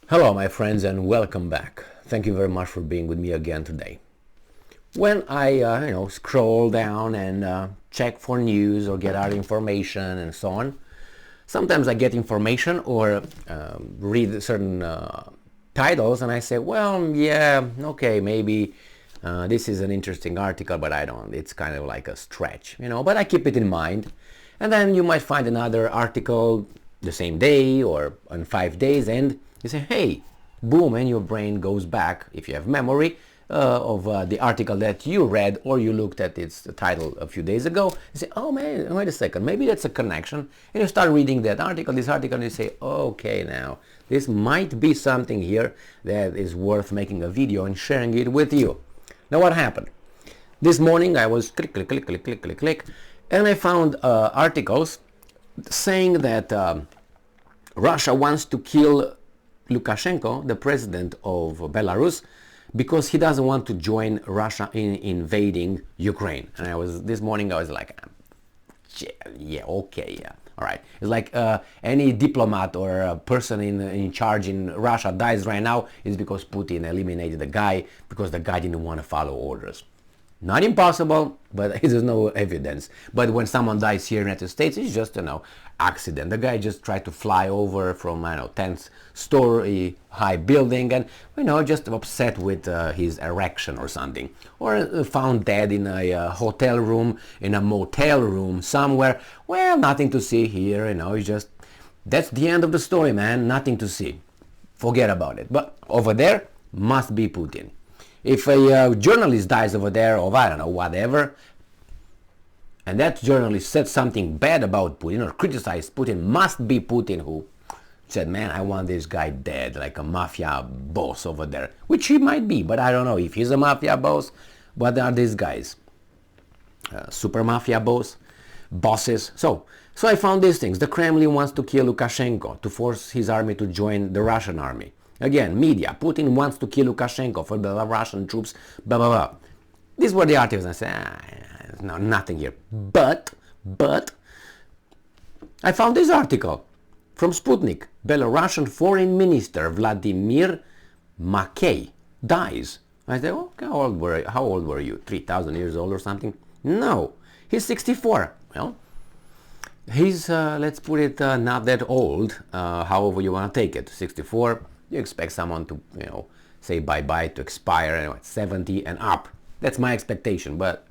Hello, my friends, and welcome back. Thank you very much for being with me again today. When I, scroll down and check for news or get out information and so on, sometimes I get information or read certain titles, and I say, well, yeah, okay, maybe this is an interesting article, but I don't. It's kind of like a stretch, But I keep it in mind, and then you might find another article the same day or in 5 days, and you say, hey, boom, and your brain goes back, if you have memory, of the article that you read or you looked at its title a few days ago. You say, oh man, wait a second, maybe that's a connection. And you start reading that article, this article, and you say, okay, now, this might be something here that is worth making a video and sharing it with you. Now, what happened? This morning I was click, and I found articles saying that Russia wants to kill Lukashenko, the president of Belarus, because he doesn't want to join Russia in invading Ukraine. And this morning I was like, yeah, okay, yeah, all right. It's like any diplomat or a person in charge in Russia dies right now is because Putin eliminated the guy because the guy didn't want to follow orders. Not impossible, but there's no evidence. But when someone dies here in the United States, it's just, accident. The guy just tried to fly over from, 10th story high building and, just upset with his erection or something. Or found dead in a hotel room, in a motel room somewhere. Well, nothing to see here, it's just, that's the end of the story, man. Nothing to see. Forget about it. But over there, must be Putin. If a journalist dies over there, or I don't know, whatever, and that journalist said something bad about Putin or criticized Putin, must be Putin who said, man, I want this guy dead, like a mafia boss over there. Which he might be, but I don't know if he's a mafia boss. What are these guys? Super mafia bosses. So I found these things. The Kremlin wants to kill Lukashenko to force his army to join the Russian army. Again, media. Putin wants to kill Lukashenko for the Russian troops, blah, blah, blah. These were the articles. I said, no, nothing here. But, I found this article from Sputnik. Belarusian Foreign Minister Vladimir Mackay dies. I said, okay, how old were you? 3,000 years old or something? No, he's 64. Well, he's, let's put it, not that old, however you want to take it. 64. You expect someone to, say bye-bye, to expire at 70 and up. That's my expectation, but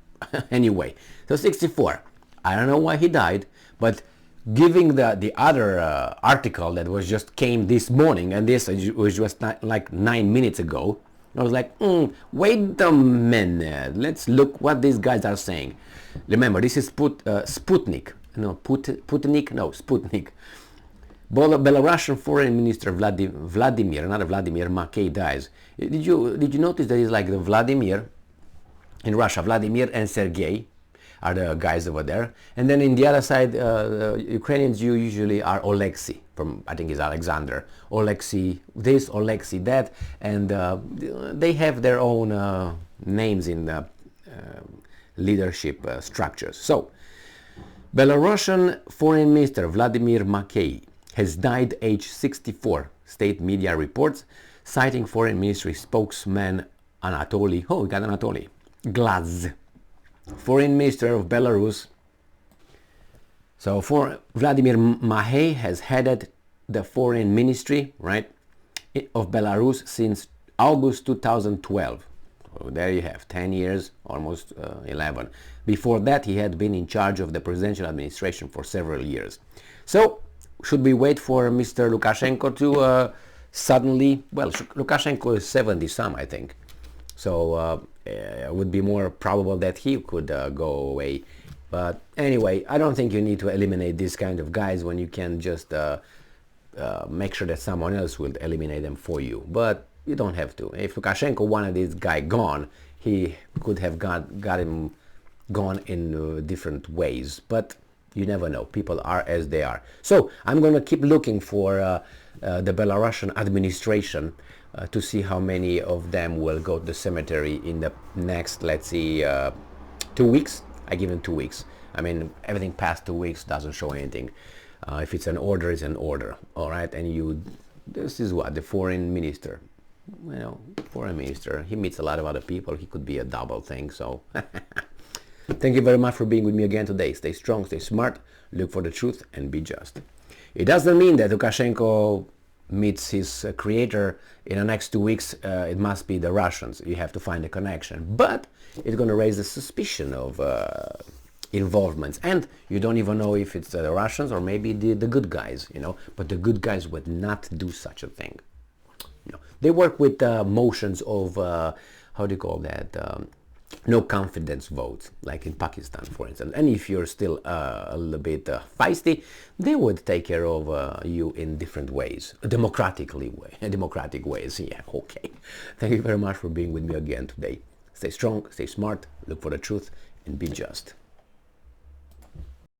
anyway. So 64. I don't know why he died, but giving the other article that came this morning, and this was just like 9 minutes ago, I was like, wait a minute. Let's look what these guys are saying. Remember, this is Sputnik. No, Sputnik. Belarusian Foreign Minister Vladimir Mackay dies. Did you notice that it's like the Vladimir in Russia? Vladimir and Sergei are the guys over there, and then in the other side, Ukrainians usually are Oleksiy from, I think, is Alexander. Oleksiy this, Oleksiy that, and they have their own names in the leadership structures. So, Belarusian Foreign Minister Vladimir Mackay has died aged 64, state media reports, citing Foreign Ministry spokesman Anatoly Glaz, Foreign Minister of Belarus. So Vladimir Mackay has headed the Foreign Ministry, right, of Belarus since August 2012. So there you have 10 years, almost 11. Before that, he had been in charge of the presidential administration for several years. So, should we wait for Mr. Lukashenko to suddenly, well, Lukashenko is 70 some, I think. So it would be more probable that he could go away. But anyway, I don't think you need to eliminate these kind of guys when you can just make sure that someone else will eliminate them for you. But you don't have to. If Lukashenko wanted this guy gone, he could have got him gone in different ways. But you never know. People are as they are. So I'm going to keep looking for the Belarusian administration to see how many of them will go to the cemetery in the next, let's see, 2 weeks. I give them 2 weeks. I mean, everything past 2 weeks doesn't show anything. If it's an order, it's an order. All right, and you This is what the foreign minister. Foreign minister. He meets a lot of other people. He could be a double thing. So, thank you very much for being with me again today. Stay strong, stay smart, look for the truth, and be just. It doesn't mean that Lukashenko meets his creator in the next 2 weeks. It must be the Russians. You have to find a connection. But it's going to raise the suspicion of involvements, and you don't even know if it's the Russians or maybe the good guys, but the good guys would not do such a thing. They work with motions of how do you call that, no confidence votes, like in Pakistan, for instance. And if you're still a little bit feisty, they would take care of you in different ways, democratic ways. Yeah, okay. Thank you very much for being with me again today. Stay strong, stay smart, look for the truth, and be just.